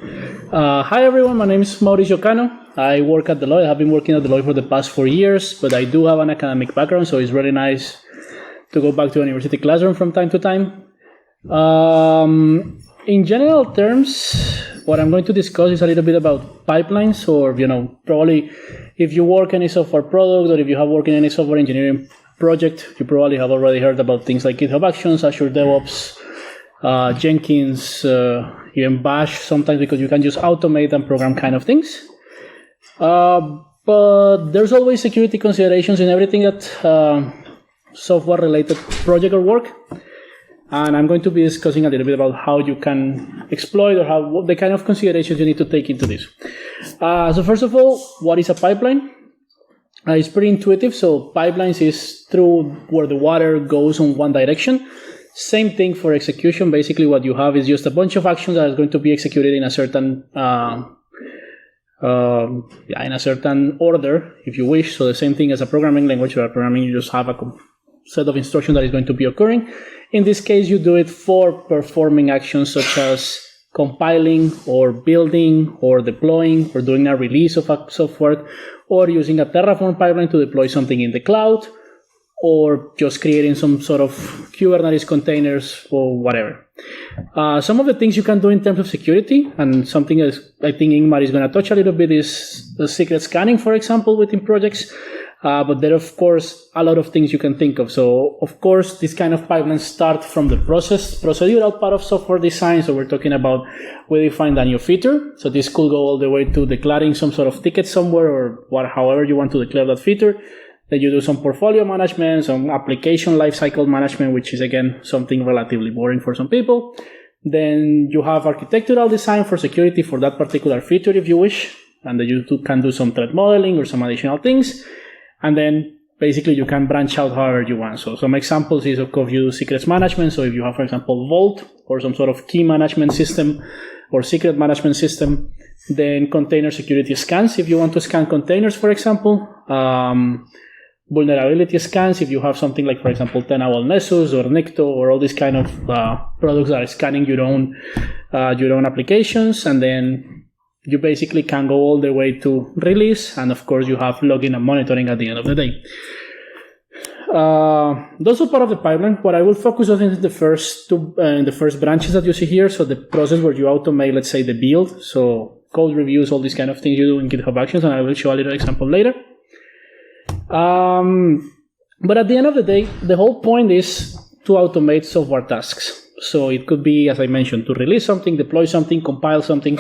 Hi everyone, my name is Mauricio Cano. I work at Deloitte. I have been working at Deloitte for the past 4 years, but I do have an academic background, so it's really nice to go back to a university classroom from time to time. In general terms, what I'm going to discuss is a little bit about pipelines, or probably if you work in any software product or if you have worked in any software engineering project, you probably have already heard about things like GitHub Actions, Azure DevOps, Jenkins, even Bash sometimes, because you can just automate and program kind of things. But there's always security considerations in everything that software-related project or work. And I'm going to be discussing a little bit about how you can exploit or what the kind of considerations you need to take into this. So first of all, what is a pipeline? It's pretty intuitive. So pipelines is through where the water goes in one direction. Same thing for execution. Basically, what you have is just a bunch of actions that are going to be executed in a certain order, if you wish. So the same thing as a programming language. Where programming, you just have a set of instructions that is going to be occurring. In this case, you do it for performing actions such as compiling or building or deploying or doing a release of a software, or using a Terraform pipeline to deploy something in the cloud, or just creating some sort of Kubernetes containers or whatever. Some of the things you can do in terms of security, and something that I think Ingmar is going to touch a little bit, is the secret scanning, for example, within projects. But there are, of course, a lot of things you can think of. So, of course, this kind of pipelines start from the procedural part of software design. So we're talking about we define a new feature. So this could go all the way to declaring some sort of ticket somewhere, or however you want to declare that feature. Then you do some portfolio management, some application lifecycle management, which is, again, something relatively boring for some people. Then you have architectural design for security for that particular feature, if you wish. And then you can do some threat modeling or some additional things. And then basically you can branch out however you want. So some examples is, of course, you do secrets management. So if you have, for example, Vault or some sort of key management system or secret management system, then container security scans if you want to scan containers, for example. Vulnerability scans if you have something like, for example, Tenable Nessus or Nikto or all these kind of products that are scanning your own applications. And then you basically can go all the way to release, and of course you have logging and monitoring at the end of the day. Those are part of the pipeline. What I will focus on is the first branches that you see here. So the process where you automate, let's say, the build, so code reviews, all these kind of things you do in GitHub Actions, and I will show a little example later. But at the end of the day, the whole point is to automate software tasks. So it could be, as I mentioned, to release something, deploy something, compile something.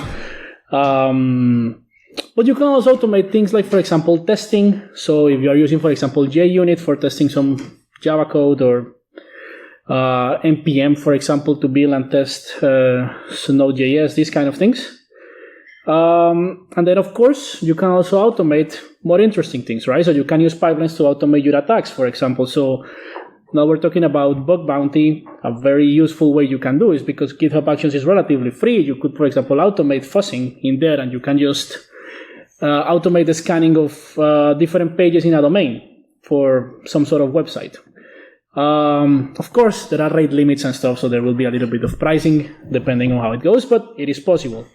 But you can also automate things like, for example, testing. So if you are using, for example, JUnit for testing some Java code, or NPM, for example, to build and test Node.js, these kind of things. And then, of course, you can also automate more interesting things, right? So you can use pipelines to automate your attacks, for example. So now we're talking about bug bounty. A very useful way you can do is, because GitHub Actions is relatively free, you could, for example, automate fuzzing in there, and you can just automate the scanning of different pages in a domain for some sort of website. Of course, there are rate limits and stuff, so there will be a little bit of pricing depending on how it goes, but it is possible.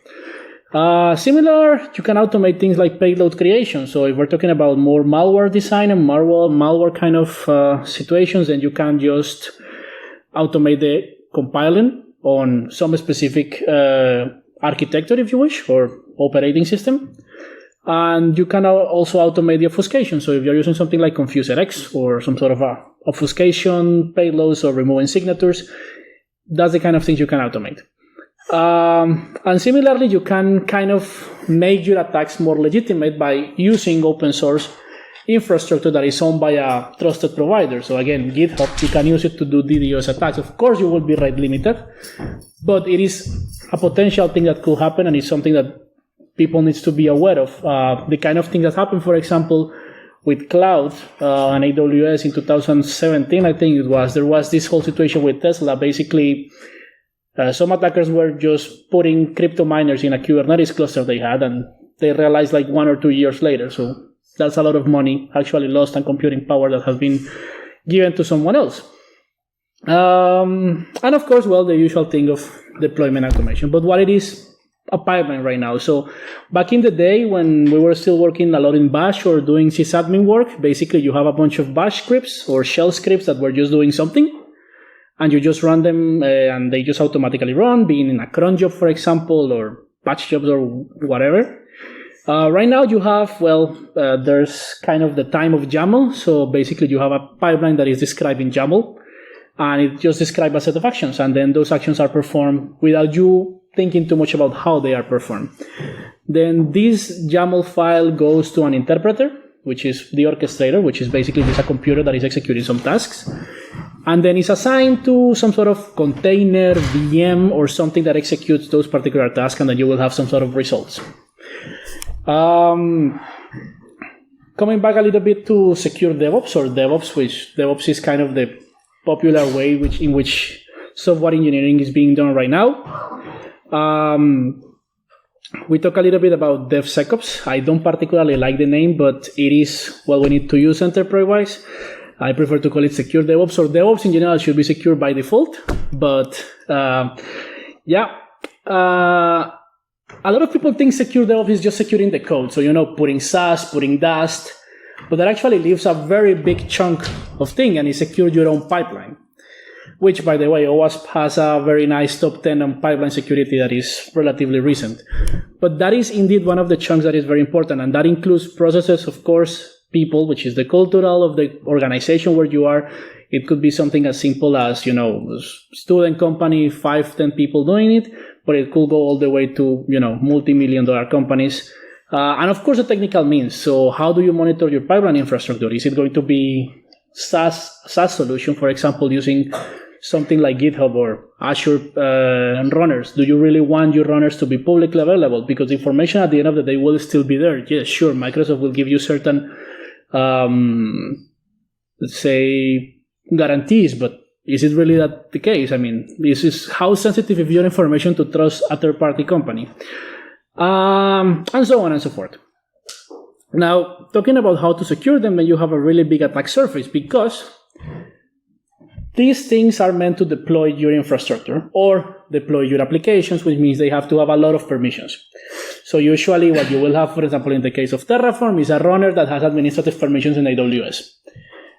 Similar, you can automate things like payload creation. So if we're talking about more malware design and malware kind of situations, then you can just automate the compiling on some specific architecture, if you wish, or operating system. And you can also automate the obfuscation. So if you're using something like ConfuserX or some sort of obfuscation payloads or removing signatures, that's the kind of things you can automate. And similarly, you can kind of make your attacks more legitimate by using open source infrastructure that is owned by a trusted provider. So again, GitHub, you can use it to do DDoS attacks. Of course, you will be rate limited, but it is a potential thing that could happen, and it's something that people need to be aware of. The kind of thing that happened, for example, with cloud and AWS in 2017, I think it was, there was this whole situation with Tesla. Basically, some attackers were just putting crypto miners in a Kubernetes cluster they had, and they realized like 1 or 2 years later. So that's a lot of money actually lost and computing power that has been given to someone else. And of course, well, the usual thing of deployment automation. But what it is a pipeline right now. So back in the day when we were still working a lot in Bash or doing sysadmin work, basically you have a bunch of Bash scripts or shell scripts that were just doing something, and you just run them and they just automatically run, being in a cron job, for example, or patch jobs or whatever. Right now you have, there's kind of the time of YAML. So basically you have a pipeline that is described in YAML, and it just describes a set of actions, and then those actions are performed without you thinking too much about how they are performed. Then this YAML file goes to an interpreter, which is the orchestrator, which is basically just a computer that is executing some tasks. And then it's assigned to some sort of container, VM, or something that executes those particular tasks, and then you will have some sort of results. Coming back a little bit to secure DevOps or DevOps, which DevOps is kind of the popular way in which software engineering is being done right now. We talk a little bit about DevSecOps. I don't particularly like the name, but it is what we need to use enterprise-wise. I prefer to call it secure DevOps, or DevOps in general should be secure by default. But a lot of people think secure DevOps is just securing the code. So, putting SAST, putting Dast, but that actually leaves a very big chunk of thing, and it secures your own pipeline, which, by the way, OWASP has a very nice top 10 on pipeline security that is relatively recent. But that is indeed one of the chunks that is very important, and that includes processes, of course, people, which is the cultural of the organization where you are. It could be something as simple as, student company, 5-10 people doing it, but it could go all the way to, multi-million-dollar companies. And of course, the technical means. So how do you monitor your pipeline infrastructure? Is it going to be SaaS solution, for example, using something like GitHub or Azure runners? Do you really want your runners to be publicly available? Because the information at the end of the day will still be there. Yes, sure, Microsoft will give you certain, let's say, guarantees, but is it really that the case? I mean, this is how sensitive is your information to trust a third-party company, and so on and so forth. Now, talking about how to secure them when you have a really big attack surface, because these things are meant to deploy your infrastructure or deploy your applications, which means they have to have a lot of permissions. So usually what you will have, for example, in the case of Terraform, is a runner that has administrative permissions in AWS.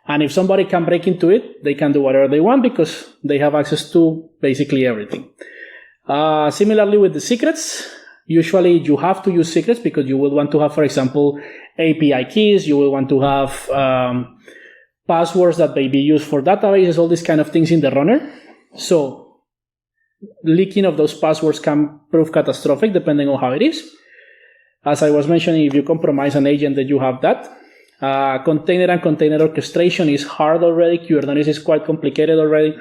And if somebody can break into it, they can do whatever they want because they have access to basically everything. Similarly with the secrets, usually you have to use secrets because you will want to have, for example, API keys. You will want to have passwords that may be used for databases, all these kind of things in the runner. So leaking of those passwords can prove catastrophic depending on how it is. As I was mentioning, if you compromise an agent, then you have that. Container and container orchestration is hard already. Kubernetes is quite complicated already.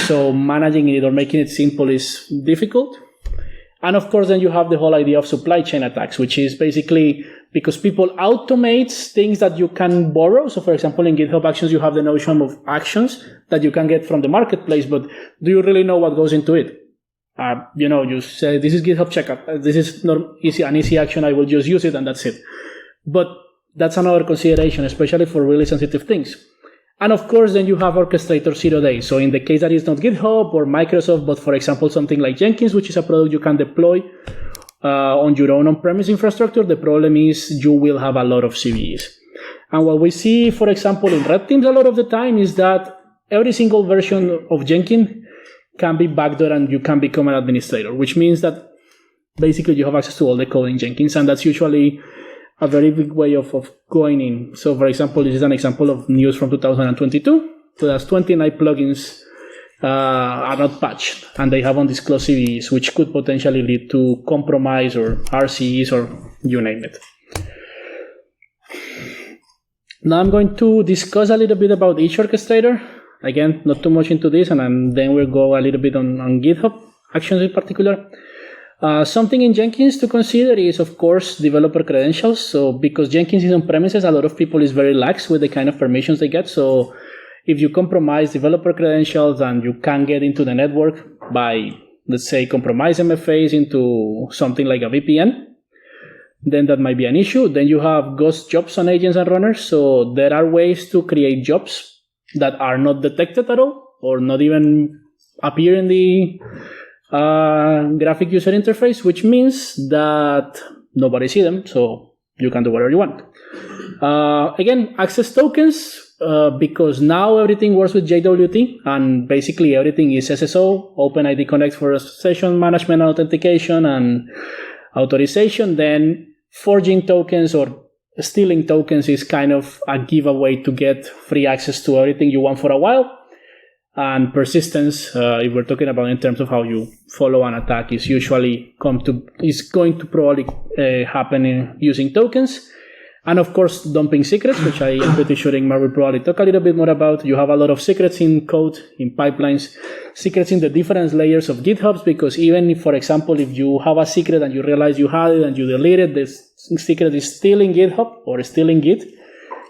So managing it or making it simple is difficult. And of course, then you have the whole idea of supply chain attacks, which is basically because people automate things that you can borrow. So for example, in GitHub Actions, you have the notion of actions that you can get from the marketplace, but do you really know what goes into it? You say, this is GitHub checkup. This is not an easy action. I will just use it and that's it. But that's another consideration, especially for really sensitive things. And of course, then you have Orchestrator 0-day. So in the case that it's not GitHub or Microsoft, but for example, something like Jenkins, which is a product you can deploy on your own on-premise infrastructure, the problem is you will have a lot of CVEs. And what we see, for example, in red teams a lot of the time is that every single version of Jenkins can be backdoored and you can become an administrator, which means that basically you have access to all the code in Jenkins, and that's usually a very big way of going in. So for example, this is an example of news from 2022. So there's 29 plugins are not patched, and they have undisclosed CVEs, which could potentially lead to compromise or RCEs or you name it. Now I'm going to discuss a little bit about each orchestrator. Again, not too much into this, and then we'll go a little bit on GitHub Actions in particular. Something in Jenkins to consider is, of course, developer credentials. So because Jenkins is on premises, a lot of people is very lax with the kind of permissions they get. So if you compromise developer credentials and you can get into the network by, let's say, compromise MFAs into something like a VPN, then that might be an issue. Then you have ghost jobs on agents and runners. So there are ways to create jobs that are not detected at all or not even appear in the graphic user interface, which means that nobody sees them, so you can do whatever you want. Again, access tokens, because now everything works with JWT, and basically everything is SSO, OpenID Connect for session management, authentication, and authorization. Then forging tokens or stealing tokens is kind of a giveaway to get free access to everything you want for a while. And persistence, if we're talking about in terms of how you follow an attack, is usually going to probably happen using tokens. And of course, dumping secrets, which I am pretty sure Ingmar will probably talk a little bit more about. You have a lot of secrets in code, in pipelines, secrets in the different layers of GitHubs, because even if, for example, if you have a secret and you realize you had it and you delete it, this secret is still in GitHub or still in Git.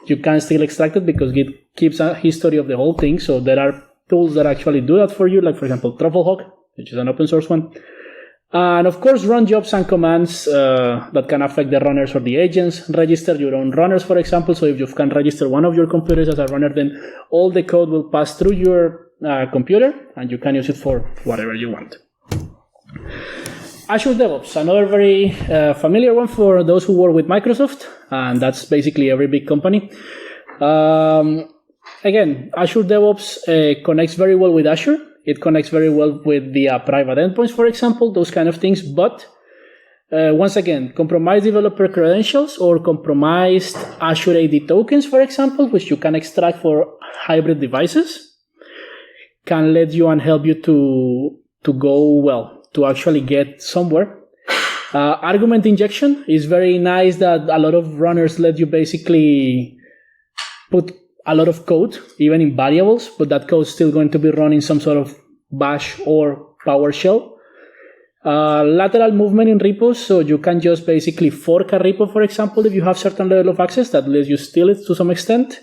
You can still extract it because Git keeps a history of the whole thing. So there are tools that actually do that for you, like, for example, Trufflehawk, which is an open source one. And of course, run jobs and commands that can affect the runners or the agents. Register your own runners, for example. So if you can register one of your computers as a runner, then all the code will pass through your computer and you can use it for whatever you want. Azure DevOps, another very familiar one for those who work with Microsoft, and that's basically every big company. Again, Azure DevOps connects very well with Azure. It connects very well with the private endpoints, for example, those kind of things. But once again, compromised developer credentials or compromised Azure AD tokens, for example, which you can extract for hybrid devices, can let you and help you to go well, to actually get somewhere. Argument injection is very nice that a lot of runners let you basically put a lot of code, even in variables, but that code is still going to be running some sort of bash or PowerShell. Lateral movement in repos, so you can just basically fork a repo, for example, if you have certain level of access that lets you steal it to some extent.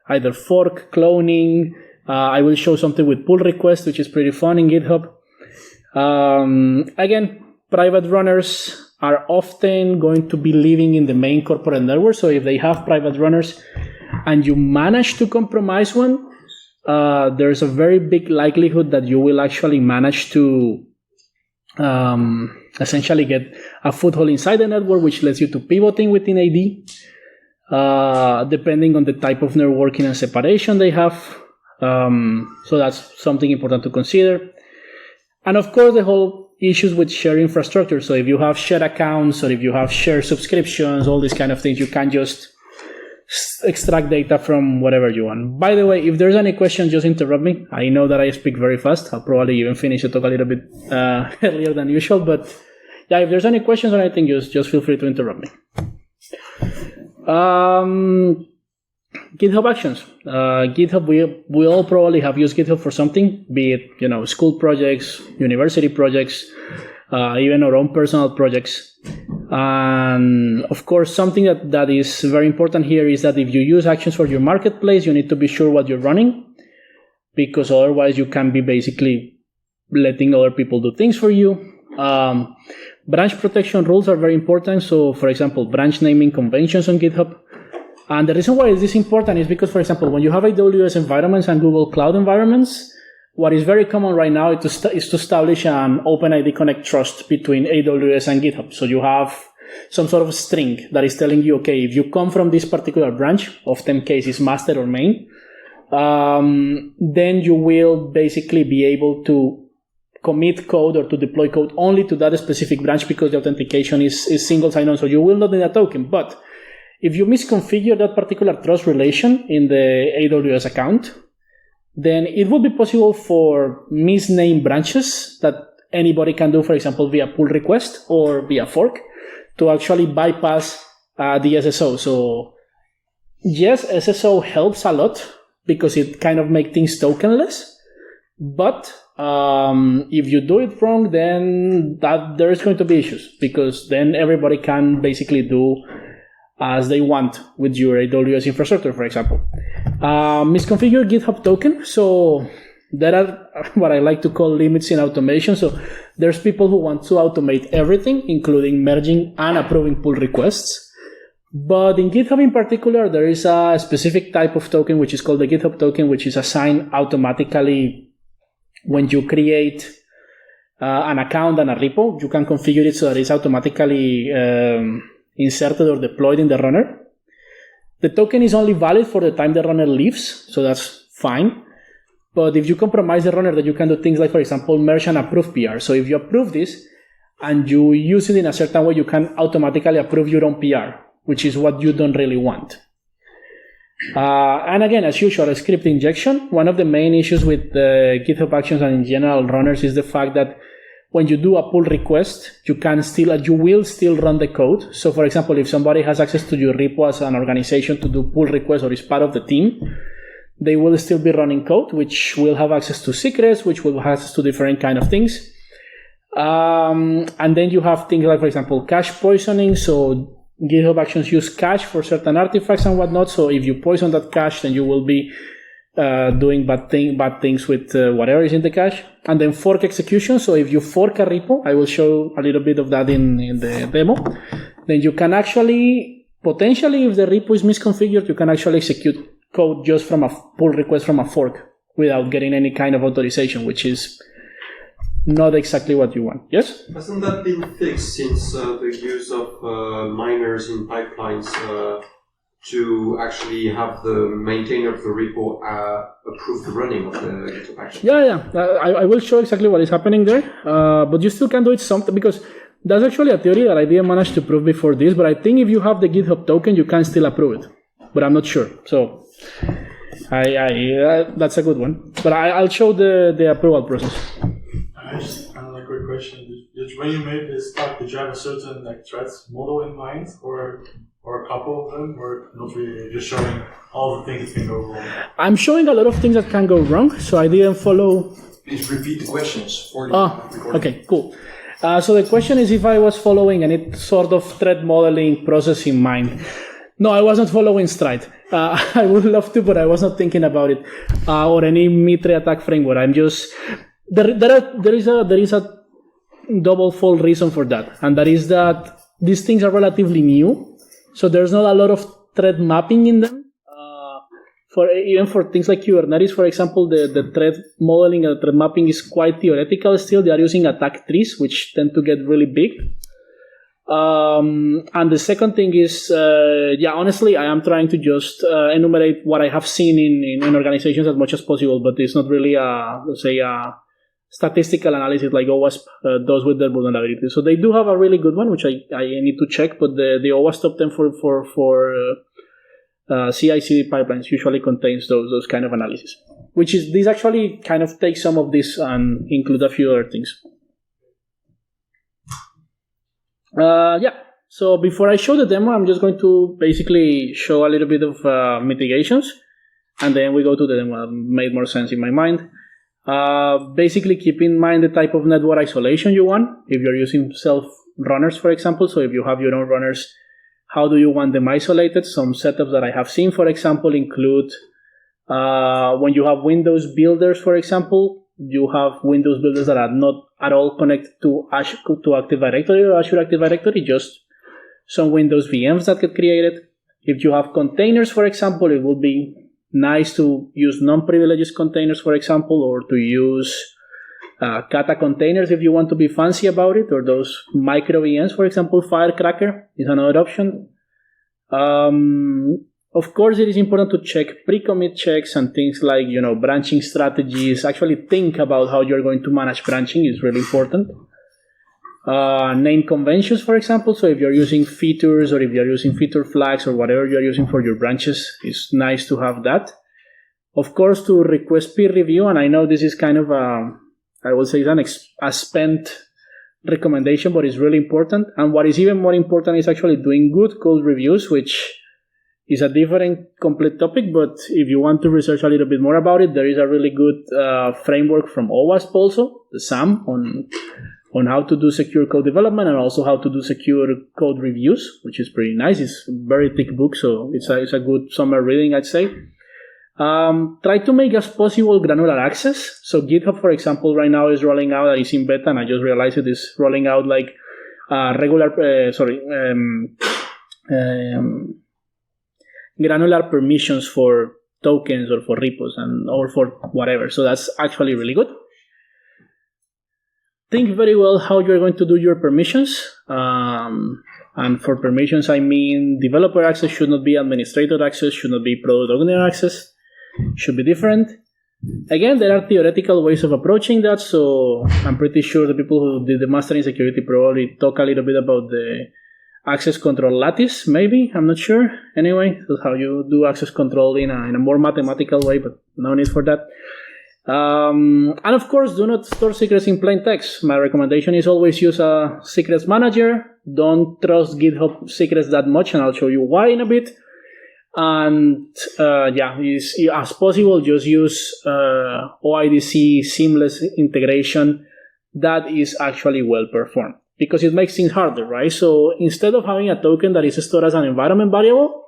Either fork, cloning. I will show something with pull request, which is pretty fun in GitHub. Again, private runners are often going to be living in the main corporate network, so if they have private runners, and you manage to compromise one, there's a very big likelihood that you will actually manage to essentially get a foothold inside the network, which lets you to pivoting within AD, depending on the type of networking and separation they have. So that's something important to consider. And of course, the whole issues with shared infrastructure. So if you have shared accounts or if you have shared subscriptions, all these kind of things, you can just extract data from whatever you want. By the way, if there's any questions, just interrupt me. I know that I speak very fast. I'll probably even finish the talk a little bit earlier than usual. But yeah, if there's any questions or anything, just feel free to interrupt me. GitHub Actions. GitHub, we all probably have used GitHub for something, be it school projects, university projects, even our own personal projects. And of course, something that is very important here is that if you use Actions for your marketplace, you need to be sure what you're running, because otherwise you can be basically letting other people do things for you. Branch protection rules are very important. So, for example, branch naming conventions on GitHub. And the reason why this is important is because, for example, when you have AWS environments and Google Cloud environments, what is very common right now is to establish an OpenID Connect trust between AWS and GitHub. So you have some sort of string that is telling you, okay, if you come from this particular branch, often case is master or main, then you will basically be able to commit code or to deploy code only to that specific branch because the authentication is single sign-on. So you will not need a token. But if you misconfigure that particular trust relation in the AWS account, then it will be possible for misnamed branches that anybody can do, for example, via pull request or via fork, to actually bypass the SSO. So yes, SSO helps a lot because it kind of makes things tokenless. But if you do it wrong, then there is going to be issues, because then everybody can basically do as they want with your AWS infrastructure, for example. Misconfigure GitHub token. So there are what I like to call limits in automation. So there's people who want to automate everything, including merging and approving pull requests. But in GitHub in particular, there is a specific type of token, which is called the GitHub token, which is assigned automatically when you create an account and a repo, you can configure it so that it's automatically inserted or deployed in the runner. The token is only valid for the time the runner leaves, so that's fine. But if you compromise the runner, then you can do things like, for example, merge and approve PR. So if you approve this and you use it in a certain way, you can automatically approve your own PR, which is what you don't really want. And again, as usual, a script injection. One of the main issues with GitHub Actions and in general runners is the fact that when you do a pull request, you will still run the code. So for example, if somebody has access to your repo as an organization to do pull requests or is part of the team, they will still be running code, which will have access to secrets, which will have access to different kind of things. And then you have things like, for example, cache poisoning. So GitHub Actions use cache for certain artifacts and whatnot. So if you poison that cache, then you will be doing bad things with whatever is in the cache. And then fork execution. So if you fork a repo, I will show a little bit of that in the demo. Then you can actually, potentially, if the repo is misconfigured, you can actually execute code just from a pull request from a fork without getting any kind of authorization, which is not exactly what you want. Yes? Hasn't that been fixed since the use of miners in pipelines to actually have the maintainer of the repo approve the running of the GitHub action? Yeah. I will show exactly what is happening there. But you still can do it something, because that's actually a theory that I didn't manage to prove before this, but I think if you have the GitHub token, you can still approve it. But I'm not sure. So that's a good one. But I'll show the approval process. I just have a quick question. When you made this talk, did you have a certain threats model in mind, or a couple of them, or not really? Just showing all the things that can go wrong. I'm showing a lot of things that can go wrong, so I didn't follow. Please repeat the questions for the recording. Okay, cool. So the question is if I was following any sort of threat modeling process in mind. No, I wasn't following Stride. I would love to, but I was not thinking about it, or any Mitre attack framework. I'm just there is a double-fold reason for that, and that is that these things are relatively new, so there's not a lot of threat mapping in them. Even for things like Kubernetes, for example, the threat modeling and threat mapping is quite theoretical still. They are using attack trees, which tend to get really big. And the second thing is, honestly, I am trying to just enumerate what I have seen in organizations as much as possible, but it's not really a statistical analysis like OWASP does with their vulnerabilities. So they do have a really good one, which I need to check, but the OWASP top 10 for CI/CD pipelines usually contains those kind of analysis, which is, these actually kind of take some of this and include a few other things. So before I show the demo, I'm just going to basically show a little bit of mitigations, and then we go to the demo. It made more sense in my mind. Basically, keep in mind the type of network isolation you want. If you're using self-runners, for example, so if you have your own runners, how do you want them isolated? Some setups that I have seen, for example, include when you have Windows builders, for example, you have Windows builders that are not at all connected to Active Directory or Azure Active Directory, just some Windows VMs that get created. If you have containers, for example, it would be nice to use non-privileged containers, for example, or to use Kata containers if you want to be fancy about it, or those micro VMs, for example, Firecracker is another option. Of course, it is important to check pre-commit checks and things like, branching strategies. Actually think about how you're going to manage branching is really important. Name conventions, for example. So if you're using features or if you're using feature flags or whatever you're using for your branches, it's nice to have that. Of course, to request peer review, and I know this is kind of I will say a spent recommendation, but it's really important. And what is even more important is actually doing good code reviews, which is a different complete topic, but if you want to research a little bit more about it, there is a really good framework from OWASP also, the SAM, on how to do secure code development and also how to do secure code reviews, which is pretty nice. It's a very thick book, so it's a good summer reading, I'd say. Try to make as possible granular access. So GitHub, for example, right now is rolling out, it's in beta, and I just realized it is rolling out like granular permissions for tokens or for repos or for whatever. So that's actually really good. think very well how you're going to do your permissions. And for permissions, I mean developer access should not be administrator access, should not be product owner access, should be different. Again, there are theoretical ways of approaching that, so I'm pretty sure the people who did the master in security probably talk a little bit about the access control lattice, maybe, I'm not sure. Anyway, that's how you do access control in a more mathematical way, but no need for that. And of course, do not store secrets in plain text. My recommendation is always use a secrets manager. Don't trust GitHub secrets that much, and I'll show you why in a bit. And as possible, just use OIDC seamless integration that is actually well performed, because it makes things harder, right? So instead of having a token that is stored as an environment variable,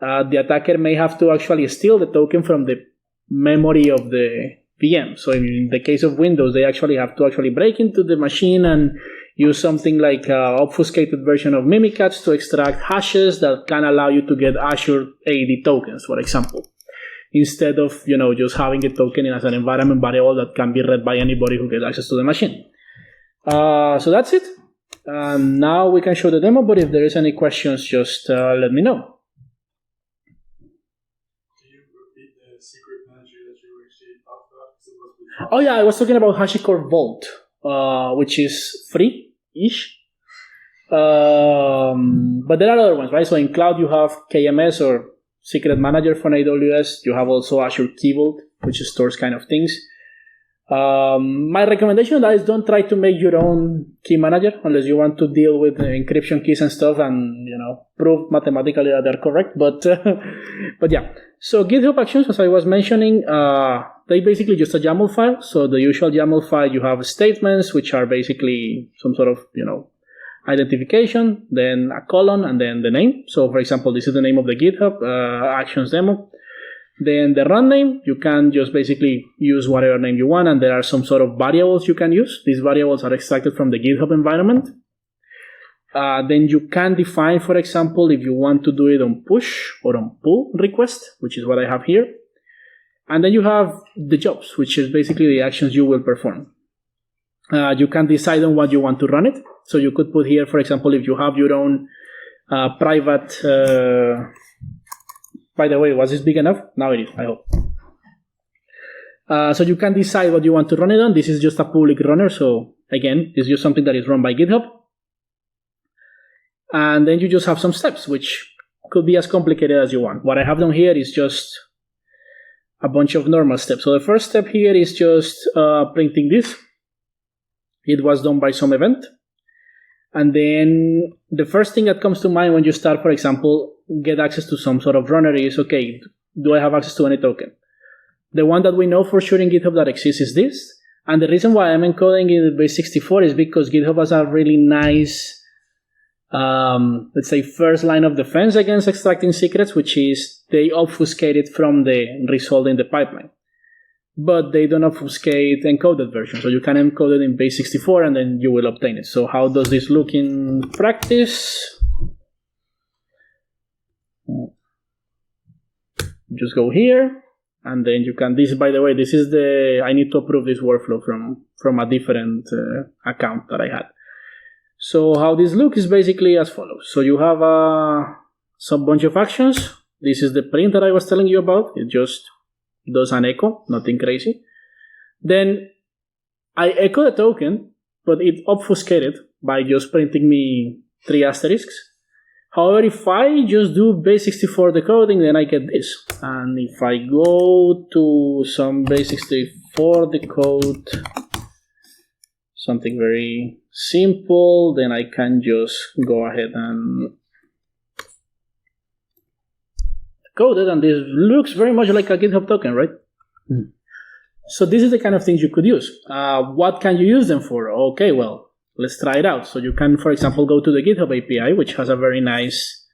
the attacker may have to actually steal the token from the memory of the VM. So in the case of Windows, they actually have to actually break into the machine and use something like an obfuscated version of Mimikatz to extract hashes that can allow you to get Azure AD tokens, for example, instead of just having a token as an environment variable that can be read by anybody who gets access to the machine. So that's it. Now we can show the demo, but if there is any questions, just let me know. Oh yeah, I was talking about HashiCorp Vault, which is free-ish. But there are other ones, right? So in cloud you have KMS or Secret Manager from AWS. You have also Azure Key Vault, which stores kind of things. My recommendation is don't try to make your own key manager unless you want to deal with encryption keys and stuff and prove mathematically that they're correct. But yeah. So GitHub Actions, as I was mentioning, they basically just a YAML file. So the usual YAML file, you have statements, which are basically some sort of identification, then a colon, and then the name. So for example, this is the name of the GitHub Actions demo. Then the run name, you can just basically use whatever name you want, and there are some sort of variables you can use. These variables are extracted from the GitHub environment. Then you can define, for example, if you want to do it on push or on pull request, which is what I have here. And then you have the jobs, which is basically the actions you will perform. You can decide on what you want to run it. So you could put here, for example, if you have your own private... by the way, was this big enough? Now it is, I hope. So you can decide what you want to run it on. This is just a public runner. So again, it's just something that is run by GitHub. And then you just have some steps, which could be as complicated as you want. What I have done here is just a bunch of normal steps. So the first step here is just printing this. It was done by some event. And then the first thing that comes to mind when you start, for example, get access to some sort of runner is, okay, do I have access to any token? The one that we know for sure in GitHub that exists is this. And the reason why I'm encoding in base 64 is because GitHub has a really nice, let's say, first line of defense against extracting secrets, which is they obfuscate it from the result in the pipeline. But they don't obfuscate encoded version. So you can encode it in base 64 and then you will obtain it. So how does this look in practice? Just go here. And then you can, this, by the way, this is I need to approve this workflow from a different account that I had. So how this looks is basically as follows. So you have some bunch of actions. This is the print that I was telling you about. It just does an echo, nothing crazy. Then I echo the token, but it obfuscated by just printing me 3 asterisks. However, if I just do base 64 decoding, then I get this. And if I go to some base 64 decode, something very simple, then I can just go ahead and decode it, and this looks very much like a GitHub token, right? Mm. So this is the kind of things you could use. What can you use them for? Okay, well, let's try it out. So you can, for example, go to the GitHub API, which has a very nice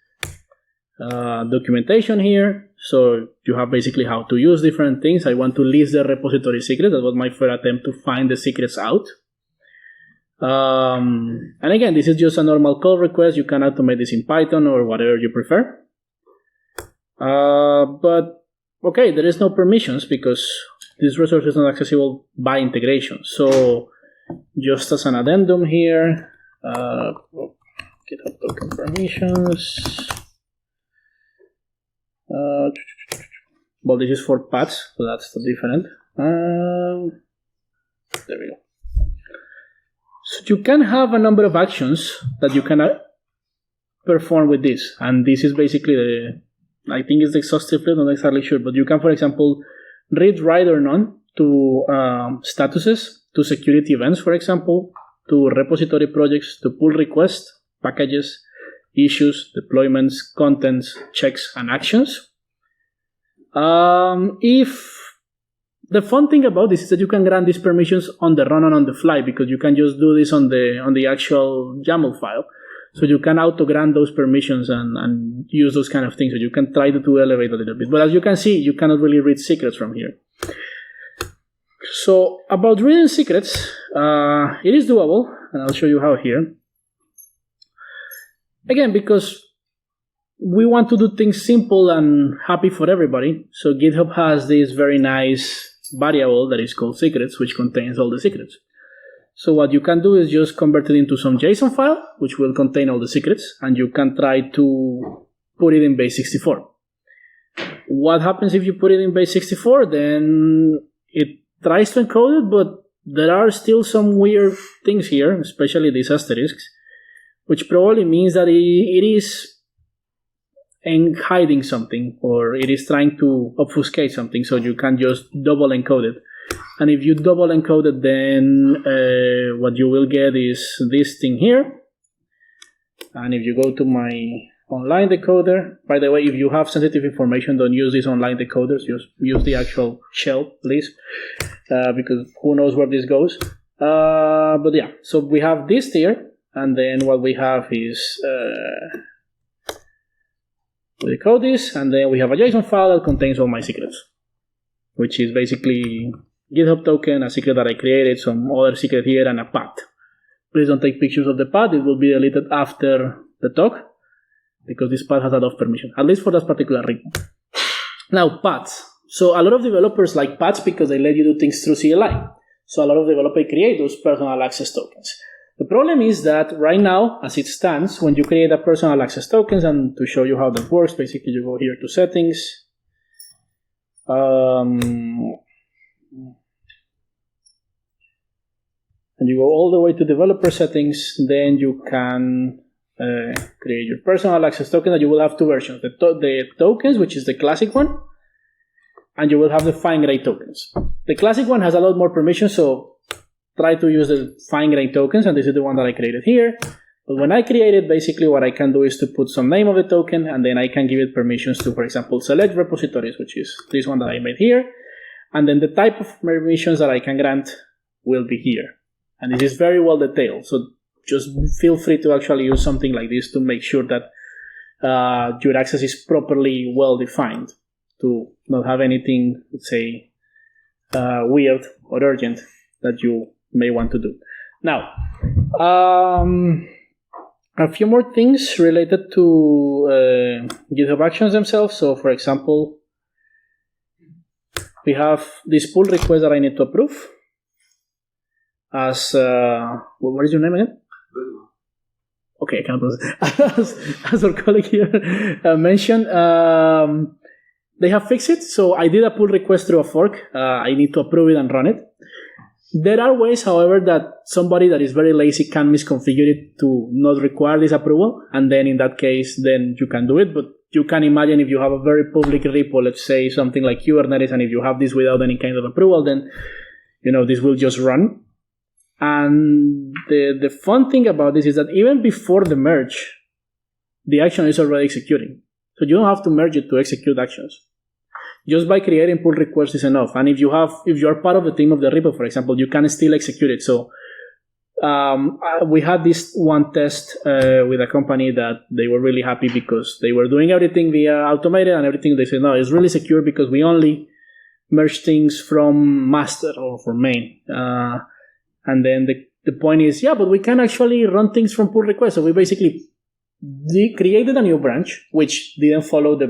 documentation here. So you have basically how to use different things. I want to list the repository secrets. That was my first attempt to find the secrets out. And again, this is just a normal call request. You can automate this in Python or whatever you prefer. But okay, there is no permissions because this resource is not accessible by integration. So just as an addendum here, GitHub token permissions. Well, this is for paths, so that's different. There we go. So you can have a number of actions that you can perform with this, and this is basically I think it's the exhaustive list, not exactly sure, but you can, for example, read, write, or none to statuses, to security events, for example, to repository projects, to pull requests, packages, issues, deployments, contents, checks, and actions. If the fun thing about this is that you can grant these permissions on the run and on the fly, because you can just do this on the actual YAML file. So you can auto-grant those permissions and use those kind of things. So you can try to elevate a little bit. But as you can see, you cannot really read secrets from here. So about reading secrets, it is doable, and I'll show you how here. Again, because we want to do things simple and happy for everybody. So GitHub has this very nice variable that is called secrets, which contains all the secrets. So what you can do is just convert it into some JSON file, which will contain all the secrets, and you can try to put it in base64. What happens if you put it in base64? Then it tries to encode it, but there are still some weird things here, especially these asterisks, which probably means that it is hiding something, or it is trying to obfuscate something, so you can just double encode it. And if you double encode it, then what you will get is this thing here. And if you go to my online decoder, by the way, if you have sensitive information, don't use these online decoders, just use the actual shell, please, because who knows where this goes. But yeah, so we have this here, and then what we have is we decode this, and then we have a JSON file that contains all my secrets, which is basically GitHub token, a secret that I created, some other secret here, and a path. Please don't take pictures of the path. It will be deleted after the talk, because this path has a lot of permission, at least for that particular repo. Now, paths. So a lot of developers like paths because they let you do things through CLI. So a lot of developers create those personal access tokens. The problem is that right now, as it stands, when you create a personal access tokens, and to show you how that works, basically you go here to settings, and you go all the way to developer settings. Then you can create your personal access token, that you will have two versions, the tokens, which is the classic one, and you will have the fine-grained tokens. The classic one has a lot more permission, so try to use the fine-grained tokens, and this is the one that I created here. But when I create it, basically what I can do is to put some name of the token, and then I can give it permissions to, for example, select repositories, which is this one that I made here. And then the type of permissions that I can grant will be here. And this is very well detailed, so just feel free to actually use something like this to make sure that your access is properly well defined, to not have anything, let's say, weird or urgent that you may want to do. Now, a few more things related to GitHub Actions themselves. So, for example, we have this pull request that I need to approve. As what is your name again? Okay, I can't pronounce it. As our colleague here mentioned, they have fixed it. So I did a pull request through a fork. I need to approve it and run it. There are ways, however, that somebody that is very lazy can misconfigure it to not require this approval. And then in that case, then you can do it. But you can imagine if you have a very public repo, let's say something like Kubernetes, and if you have this without any kind of approval, then this will just run. And the fun thing about this is that even before the merge, the action is already executing. So you don't have to merge it to execute actions. Just by creating pull requests is enough. And if you are part of the team of the repo, for example, you can still execute it. So we had this one test with a company that they were really happy because they were doing everything via automated and everything. They said, no, it's really secure because we only merge things from master or from main. And then the point is, yeah, but we can actually run things from pull request. So we basically created a new branch, which didn't follow the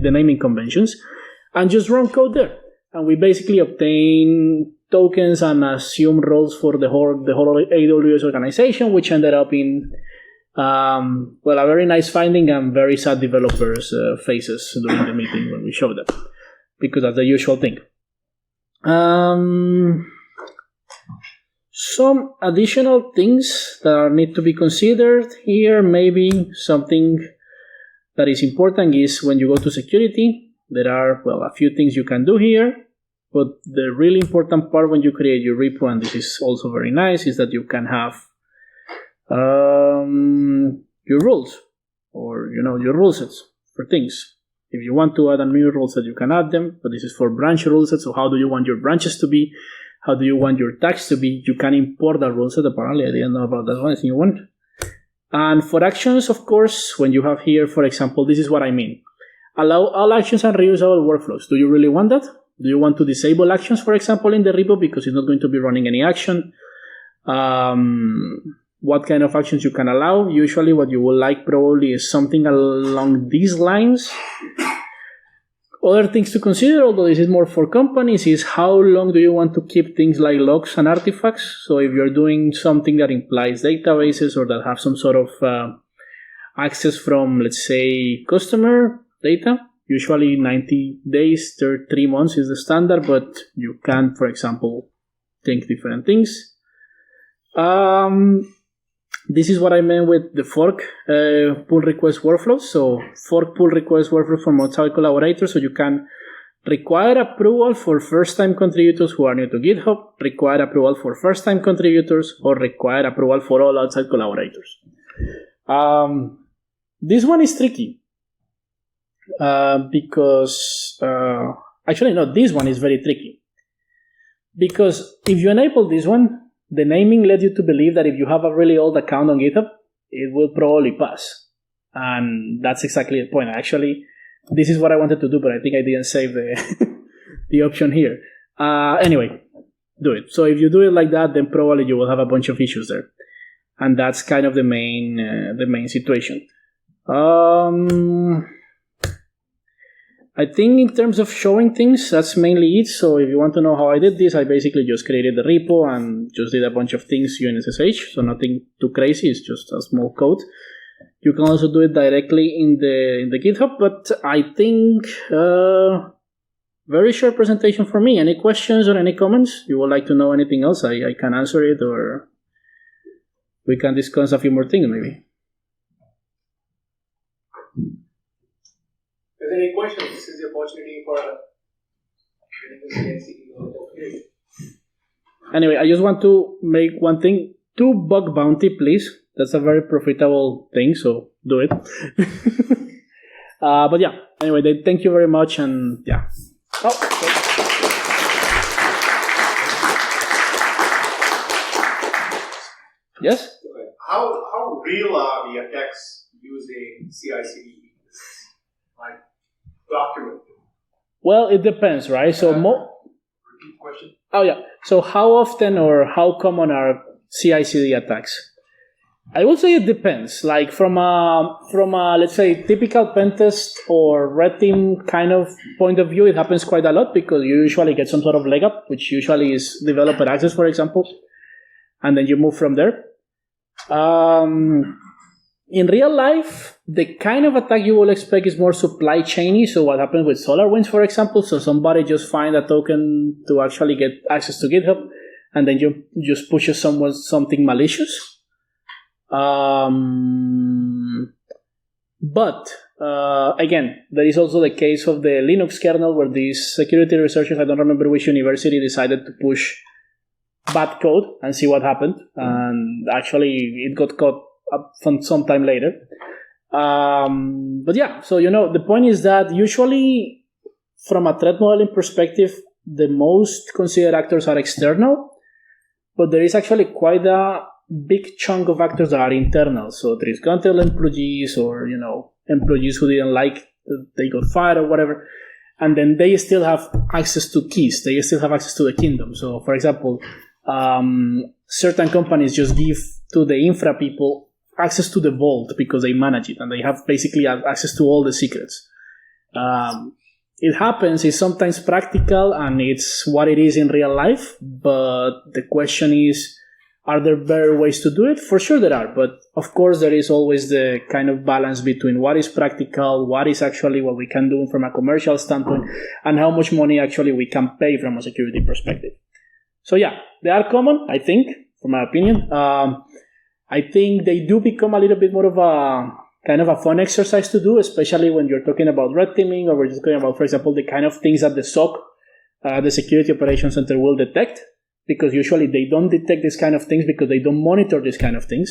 naming conventions, and just run code there. And we basically obtain tokens and assume roles for the whole AWS organization, which ended up in a very nice finding and very sad developers' faces during the meeting when we showed them, because that's the usual thing. Some additional things that need to be considered here, maybe something that is important is when you go to security, there are, a few things you can do here, but the really important part when you create your repo, and this is also very nice, is that you can have your rules, or your rule sets for things. If you want to add a new rule set, you can add them, but this is for branch rule sets, so how do you want your branches to be? How do you want your tags to be? You can import that rule set. Apparently, I didn't know about that one. It's a new one. And for actions, of course, when you have here, for example, this is what I mean. Allow all actions and reusable workflows. Do you really want that? Do you want to disable actions, for example, in the repo because it's not going to be running any action? What kind of actions you can allow? Usually what you would like probably is something along these lines. Other things to consider, although this is more for companies, is how long do you want to keep things like logs and artifacts? So if you're doing something that implies databases or that have some sort of access from, let's say, customer data, usually 90 days, 3 months is the standard, but you can, for example, think different things. This is what I meant with the fork pull request workflows. So fork pull request workflow for multiple collaborators. So you can require approval for first-time contributors who are new to GitHub, require approval for first-time contributors, or require approval for all outside collaborators. This one is tricky because this one is very tricky. Because if you enable this one, the naming led you to believe that if you have a really old account on GitHub, it will probably pass. And that's exactly the point. Actually, this is what I wanted to do, but I think I didn't save the option here. Anyway, do it. So if you do it like that, then probably you will have a bunch of issues there. And that's kind of the main situation. I think in terms of showing things, that's mainly it. So if you want to know how I did this, I basically just created the repo and just did a bunch of things using SSH. So nothing too crazy. It's just a small code. You can also do it directly in the GitHub. But I think very short presentation for me. Any questions or any comments? You would like to know anything else? I can answer it, or we can discuss a few more things maybe. If there's any questions, this is the opportunity for Anyway, I just want to make one thing. 2 bug bounty, please. That's a very profitable thing, so do it. But yeah, anyway, thank you very much, and yeah. Yes? How real are the attacks using CI/CD? Like document. Well, it depends, right? So Repeat question. Oh yeah. So how often or how common are CI/CD attacks? I would say it depends. Like from a let's say typical pen test or red team kind of point of view, it happens quite a lot because you usually get some sort of leg up, which usually is developer access, for example, and then you move from there. In real life, the kind of attack you will expect is more supply chainy. So what happened with SolarWinds, for example, so somebody just find a token to actually get access to GitHub, and then you just pushes someone something malicious. But again, there is also the case of the Linux kernel where these security researchers, I don't remember which university, decided to push bad code and see what happened. And actually, it got caught up some time later. But yeah, so the point is that usually from a threat modeling perspective, the most considered actors are external, but there is actually quite a big chunk of actors that are internal. So there is internal employees or, employees who didn't like that they got fired or whatever. And then they still have access to keys. They still have access to the kingdom. So for example, certain companies just give to the infra people access to the vault because they manage it and they have basically access to all the secrets. it happens. It's sometimes practical and it's what it is in real life. But the question is, are there better ways to do it? For sure there are. But of course, there is always the kind of balance between what is practical, what is actually what we can do from a commercial standpoint, and how much money actually we can pay from a security perspective. So yeah, they are common, I think, from my opinion. I think they do become a little bit more of a kind of a fun exercise to do, especially when you're talking about red teaming, or we're just talking about, for example, the kind of things that the SOC, the Security Operations Center, will detect, because usually they don't detect these kind of things because they don't monitor these kind of things.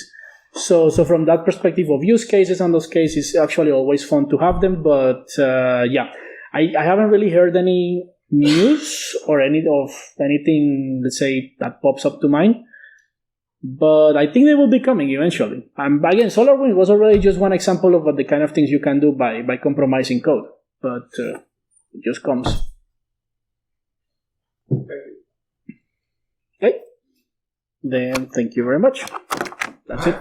So from that perspective of use cases and those cases, it's actually always fun to have them. But yeah, I haven't really heard any news or anything, let's say, that pops up to mind. But I think they will be coming eventually. And again, SolarWinds was already just one example of the kind of things you can do by compromising code. But it just comes. Okay. Then thank you very much. That's it.